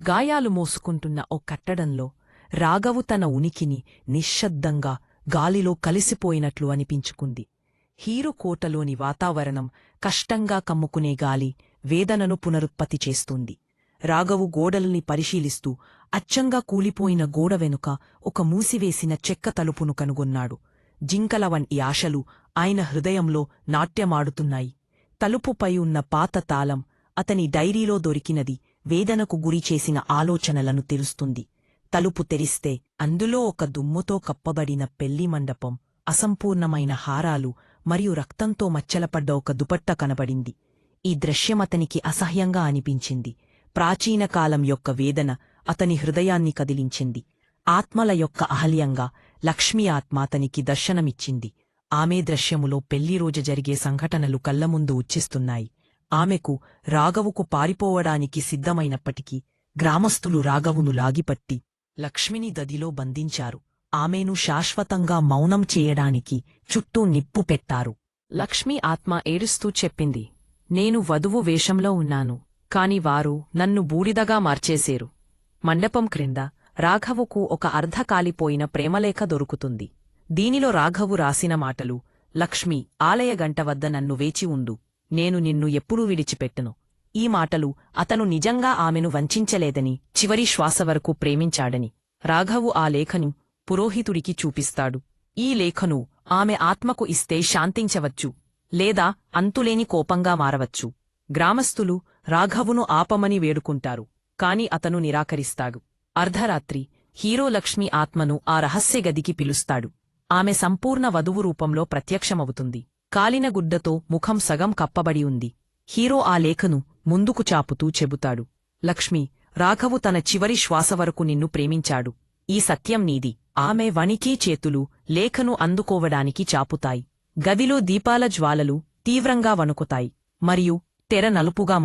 గాయాలు మోసుకుంటున్న ఓ కట్టడంలో రాఘవు తన ఉనికిని నిశ్శబ్దంగా గాలిలో కలిసిపోయినట్లు అనిపించుకుంది. హీరో కోటలోని వాతావరణం కష్టంగా కమ్ముకునే గాలి వేదనను పునరుత్పత్తి చేస్తుంది. రాఘవు గోడల్ని పరిశీలిస్తూ అచ్చంగా కూలిపోయిన గోడ వెనుక ఒక మూసివేసిన చెక్క తలుపును కనుగొన్నాడు. జింకల వంటి ఆశలు ఆయన హృదయంలో నాట్యమాడుతున్నాయి. తలుపుపై ఉన్న పాత తాళం అతని డైరీలో దొరికినది వేదనకు గురిచేసిన ఆలోచనలను తెరుస్తుంది. తలుపు తెరిస్తే అందులో ఒక దుమ్ముతో కప్పబడిన పెళ్లి మండపం, అసంపూర్ణమైన హారాలు మరియు రక్తంతో మచ్చలపడ్డ ఒక దుపట్ట కనబడింది. ఈ దృశ్యమతనికి అసహ్యంగా అనిపించింది. ప్రాచీనకాలం యొక్క వేదన అతని హృదయాన్ని కదిలించింది. ఆత్మల యొక్క అహల్యంగా లక్ష్మీ ఆత్మ అతనికి దర్శనమిచ్చింది. ఆమె దృశ్యములో పెళ్లిరోజు జరిగే సంఘటనలు కళ్లముందు ఉచ్చిస్తున్నాయి. ఆమెకు రాఘవుకు పారిపోవడానికి సిద్ధమైనప్పటికీ గ్రామస్థులు రాఘవును లాగిపట్టి లక్ష్మిని గదిలో బంధించారు. ఆమెను శాశ్వతంగా మౌనం చేయడానికి చుట్టూ నిప్పు పెట్టారు. లక్ష్మీ ఆత్మ ఏడుస్తూ చెప్పింది, నేను వధువు వేషంలో ఉన్నాను, కాని వారు నన్ను బూడిదగా మార్చేశారు. మండపం క్రింద రాఘవుకు ఒక అర్ధకాలిపోయిన ప్రేమలేఖ దొరుకుతుంది. దీనిలో రాఘవు రాసిన మాటలు: లక్ష్మి, ఆలయ గంట వద్ద నన్ను వేచి ఉండు, నేను నిన్ను ఎప్పుడూ విడిచిపెట్టను. ఈ మాటలు అతను నిజంగా ఆమెను వంచించలేదని, చివరి శ్వాస వరకు ప్రేమించాడని. రాఘవు ఆ లేఖను పురోహితుడికి చూపిస్తాడు. ఈ లేఖను ఆమె ఆత్మకు ఇస్తే శాంతించవచ్చు, లేదా అంతులేని కోపంగా మారవచ్చు. గ్రామస్థులు రాఘవును ఆపమని వేడుకుంటారు, కాని అతను నిరాకరిస్తాడు. అర్ధరాత్రి హీరో లక్ష్మీ ఆత్మను ఆ రహస్య గదికి పిలుస్తాడు. ఆమె సంపూర్ణ వధువు రూపంలో ప్రత్యక్షమవుతుంది. కాలిన గుడ్డతో ముఖం సగం కప్పబడి ఉంది. హీరో ఆ లేఖను ముందుకు చాపుతూ చెబుతాడు, లక్ష్మి, రాఘవు తన చివరి శ్వాస వరకు నిన్ను ప్రేమించాడు. ఈ సత్యం నీది. ఆమె వణికే చేతులు లేఖను అందుకోవడానికి చాపుతాయి. గదిలో దీపాల జ్వాలలు తీవ్రంగా వణుకుతాయి మరియు తెర నలుపుగా మారుతుంది.